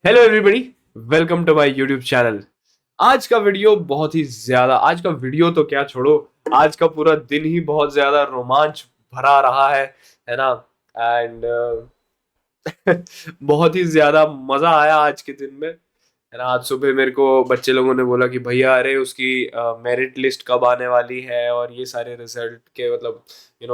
Hello everybody, welcome to my YouTube channel. आज का video तो क्या छोड़ो, आज का पूरा दिन ही बहुत ज्यादा रोमांच भरा रहा है ना। एंड बहुत ही ज्यादा मजा आया आज के दिन में, है ना। आज सुबह मेरे को बच्चे लोगों ने बोला कि भैया अरे उसकी मेरिट लिस्ट कब आने वाली है और ये सारे रिजल्ट के मतलब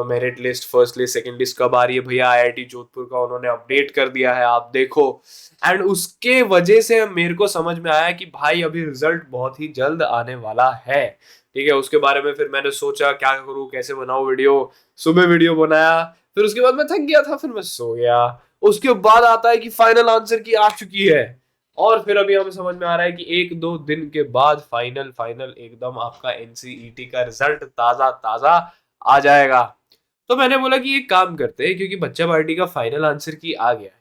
merit list, first list, second list कब आ रही है भैया। आईआईटी जोधपुर का उन्होंने अपडेट कर दिया है, आप देखो। एंड उसके वजह से मेरे को समझ में आया कि भाई अभी रिजल्ट बहुत ही जल्द आने वाला है। ठीक है, उसके बारे में फिर मैंने सोचा क्या करूँ, कैसे बनाऊं वीडियो। सुबह वीडियो बनाया, फिर उसके बाद मैं थक गया था, फिर मैं सो गया। उसके बाद आता है कि फाइनल आंसर की आ चुकी है। और फिर अभी हमें समझ में आ रहा है कि एक दो दिन के बाद फाइनल फाइनल एकदम आपका एनसीईटी का रिजल्ट ताजा ताजा आ जाएगा। तो मैंने बोला कि एक काम करते हैं, क्योंकि बच्चा पार्टी का फाइनल आंसर की आ गया है,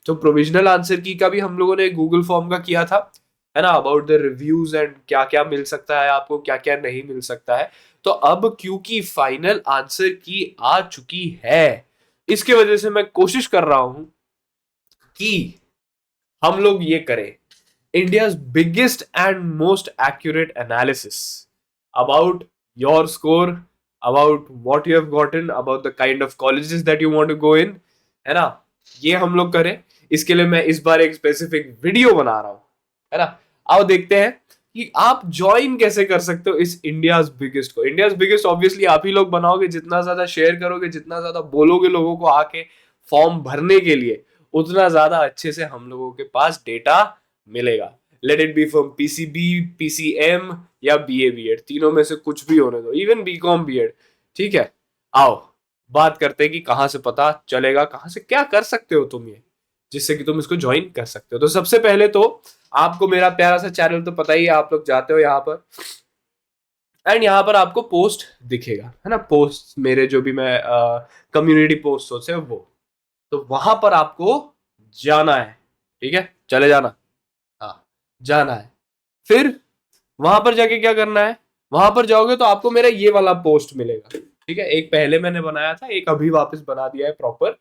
तो प्रोविजनल आंसर की का भी हम लोगों ने गूगल फॉर्म का किया था, है ना। अबाउट द रिव्यूज एंड क्या क्या मिल सकता है आपको, क्या क्या नहीं मिल सकता है। तो अब क्योंकि फाइनल आंसर की आ चुकी है, इसके वजह से मैं कोशिश कर रहा हूं कि हम लोग ये करें India's biggest and most accurate analysis about your score, about what you have gotten, about the kind of colleges that you want to go in, है ना। ये हम लोग करें, इसके लिए मैं इस बार एक स्पेसिफिक वीडियो बना रहा हूं, है ना। आओ देखते हैं कि आप ज्वाइन कैसे कर सकते हो इस इंडियाज बिगेस्ट को। इंडियाज बिगेस्ट ऑब्वियसली आप ही लोग बनाओगे, जितना ज्यादा शेयर करोगे, जितना ज्यादा बोलोगे लोगों को आके फॉर्म भरने के लिए, उतना ज्यादा अच्छे से हम लोगों के पास डेटा मिलेगा। Let it be from PCB, PCM या बीए बीएड, तीनों में से कुछ भी होने दो, इवन बीकॉम बीएड। ठीक है, आओ बात करते हैं कि कहां से पता चलेगा, कहां से क्या कर सकते हो तुम ये, जिससे कि तुम इसको ज्वाइन कर सकते हो। तो सबसे पहले तो आपको मेरा प्यारा सा चैनल तो पता ही है, आप लोग जाते हो यहाँ पर एंड यहाँ पर आपको पोस्ट दिखेगा, है ना। पोस्ट मेरे जो भी मैं कम्युनिटी पोस्ट होते हैं वो, तो वहां पर आपको जाना है। ठीक है, चले जाना, हाँ जाना है। फिर वहां पर जाके क्या करना है, वहां पर जाओगे तो आपको मेरा ये वाला पोस्ट मिलेगा। ठीक है, एक पहले मैंने बनाया था, एक अभी वापस बना दिया है प्रॉपर,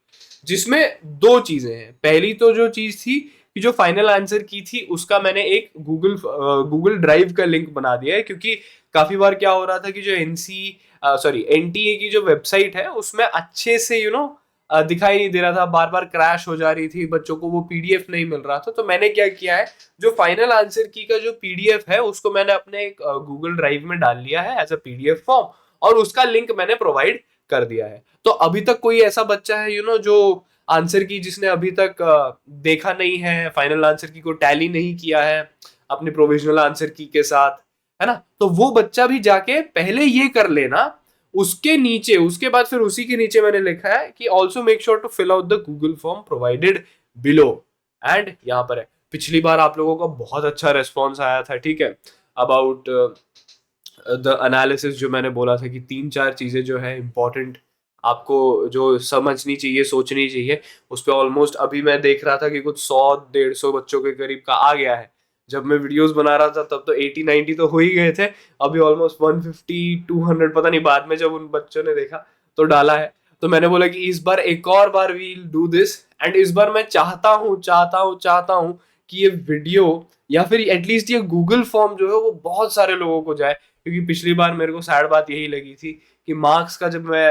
जिसमें दो चीजें हैं। पहली तो जो चीज थी कि जो फाइनल आंसर की थी उसका मैंने एक गूगल ड्राइव का लिंक बना दिया है, क्योंकि काफी बार क्या हो रहा था कि जो एनटीए की जो वेबसाइट है उसमें अच्छे से दिखाई नहीं दे रहा था, बार बार क्रैश हो जा रही थी, बच्चों को वो पीडीएफ नहीं मिल रहा था। तो मैंने क्या किया है, जो फाइनल आंसर की का जो पीडीएफ है उसको मैंने अपने एक गूगल ड्राइव में डाल लिया है एज अ पीडीएफ फॉर्म, और उसका लिंक मैंने प्रोवाइड कर दिया है। तो अभी तक कोई ऐसा बच्चा है जो आंसर की जिसने अभी तक देखा नहीं है, फाइनल आंसर की को टैली नहीं किया है अपने प्रोविजनल आंसर की के साथ, है ना, तो वो बच्चा भी जाके पहले ये कर लेना। उसके नीचे, उसके बाद फिर उसी के नीचे मैंने लिखा है कि also make sure to fill out the Google form provided below. And यहाँ पर है, पिछली बार आप लोगों का बहुत अच्छा रेस्पॉन्स आया था। ठीक है, अबाउट द एनालिसिस, जो मैंने बोला था कि तीन चार चीजें जो है इंपॉर्टेंट आपको जो समझनी चाहिए, सोचनी चाहिए, उस पर ऑलमोस्ट अभी मैं देख रहा था कि कुछ 100-150 बच्चों के करीब का आ गया है। जब मैं वीडियोस बना रहा था तब तो 80-90 तो हो ही गए थे, अभी ऑलमोस्ट 150-200 पता नहीं, बाद में जब उन बच्चों ने देखा तो डाला है। तो मैंने बोला कि इस बार एक और बार वील डू दिस, एंड इस बार मैं चाहता हूँ कि ये वीडियो या फिर एटलीस्ट ये गूगल फॉर्म जो है वो बहुत सारे लोगों को जाए। क्योंकि पिछली बार मेरे को सैड बात यही लगी थी कि मार्क्स का जब मैं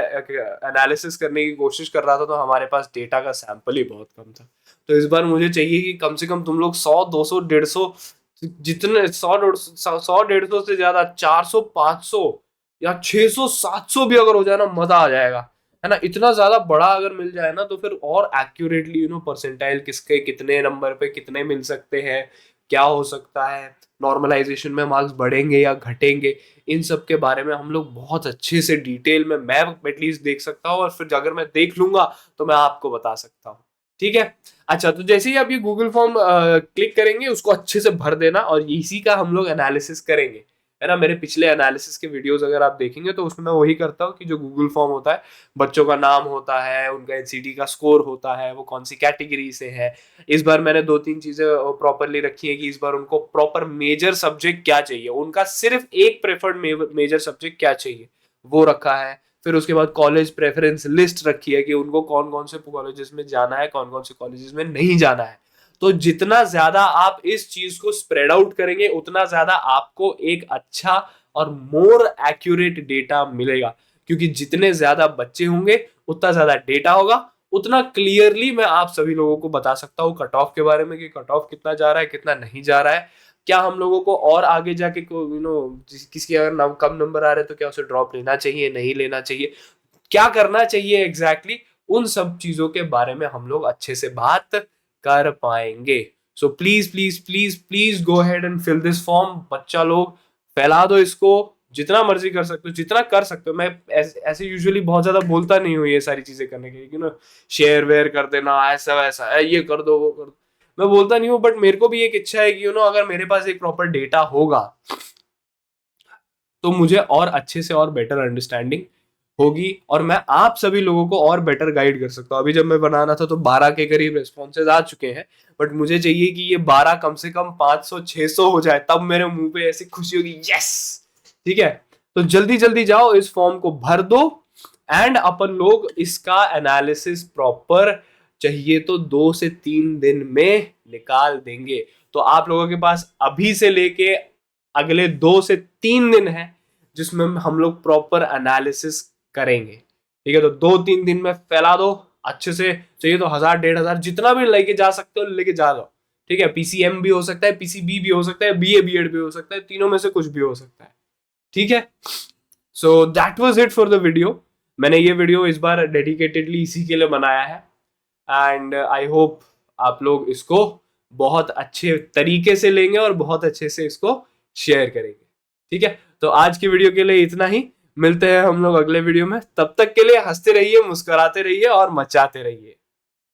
एनालिसिस करने की कोशिश कर रहा था तो हमारे पास डेटा का सैंपल ही बहुत कम था। तो इस बार मुझे चाहिए कि कम से कम तुम लोग 100, 200, 150, जितने 100, 150 से ज्यादा 400, 500 या 600, 700 भी अगर हो जाए ना, मजा आ जाएगा, है ना। इतना ज्यादा बड़ा अगर मिल जाए ना तो फिर और एक्यूरेटली परसेंटाइल किसके कितने नंबर पे कितने मिल सकते हैं, क्या हो सकता है, नॉर्मलाइजेशन में मार्क्स बढ़ेंगे या घटेंगे, इन सब के बारे में हम लोग बहुत अच्छे से डिटेल में, मैं एटलीस्ट देख सकता हूँ, और फिर अगर मैं देख लूंगा तो मैं आपको बता सकता हूँ। ठीक है, अच्छा, तो जैसे ही आप ये गूगल फॉर्म क्लिक करेंगे उसको अच्छे से भर देना, और इसी का हम लोग एनालिसिस करेंगे, है ना। मेरे पिछले एनालिसिस के वीडियोस अगर आप देखेंगे तो उसमें मैं वही करता हूँ कि जो गूगल फॉर्म होता है, बच्चों का नाम होता है, उनका एनसीटी का स्कोर होता है, वो कौन सी कैटेगरी से है। इस बार मैंने दो तीन चीजें प्रॉपरली रखी है कि इस बार उनको प्रॉपर मेजर सब्जेक्ट क्या चाहिए, उनका सिर्फ एक प्रेफर्ड मेजर सब्जेक्ट क्या चाहिए वो रखा है। फिर उसके बाद कॉलेज प्रेफरेंस लिस्ट रखी है कि उनको कौन कौन से कॉलेजेस में जाना है, कौन कौन से कॉलेजेस में नहीं जाना है। तो जितना ज्यादा आप इस चीज को स्प्रेड आउट करेंगे उतना ज्यादा आपको एक अच्छा और मोर एक्यूरेट डेटा मिलेगा, क्योंकि जितने ज्यादा बच्चे होंगे उतना ज्यादा डेटा होगा, उतना क्लियरली मैं आप सभी लोगों को बता सकता हूँ कट ऑफ के बारे में कि कट ऑफ कितना जा रहा है कितना नहीं जा रहा है, क्या हम लोगों को और आगे जाके किसी अगर कम नंबर आ रहे हैं तो क्या उसे ड्रॉप लेना चाहिए नहीं लेना चाहिए, क्या करना चाहिए एग्जैक्टली उन सब चीजों के बारे में हम लोग अच्छे से बात कर पाएंगे। So please please please please go ahead and fill this form. बच्चा लोग फैला दो इसको, जितना मर्जी कर सकते हो, जितना कर सकते हो। मैं ऐसे यूजुअली बहुत ज्यादा बोलता नहीं हूँ ये सारी चीजें करने के लिए, शेयर वेयर कर देना ऐसा वैसा ये कर दो वो कर दो, मैं बोलता नहीं हूँ। बट मेरे को भी एक इच्छा है कि अगर मेरे पास एक प्रॉपर डेटा होगा तो मुझे और अच्छे से और बेटर अंडरस्टैंडिंग होगी और मैं आप सभी लोगों को और बेटर गाइड कर सकता हूँ। अभी जब मैं बना रहा था तो 12 के करीब रिस्पॉन्सेज आ चुके हैं, बट मुझे चाहिए कि ये 12 कम से कम 500-600 हो जाए, तब मेरे मुंह पे ऐसी खुशी होगी, यस। ठीक है, तो जल्दी जल्दी जाओ इस फॉर्म को भर दो एंड अपन लोग इसका एनालिसिस प्रॉपर चाहिए तो 2 से 3 दिन में निकाल देंगे। तो आप लोगों के पास अभी से लेके अगले 2 से 3 दिन है जिसमें हम लोग प्रॉपर एनालिसिस करेंगे। ठीक है, तो 2-3 दिन में फैला दो अच्छे से, चाहिए तो 1000-1500 जितना भी लेके जा सकते हो लेके जा दो। ठीक है, पीसीएम भी हो सकता है, पीसीबी भी हो सकता है, बीए बीएड भी हो सकता है, तीनों में से कुछ भी हो सकता है। ठीक है, so that was it for the video. मैंने ये वीडियो इस बार डेडिकेटेडली इसी के लिए बनाया है एंड आई होप आप लोग इसको बहुत अच्छे तरीके से लेंगे और बहुत अच्छे से इसको शेयर करेंगे। ठीक है, तो आज की वीडियो के लिए इतना ही। मिलते हैं हम लोग अगले वीडियो में, तब तक के लिए हंसते रहिए, मुस्कुराते रहिए और मचाते रहिए।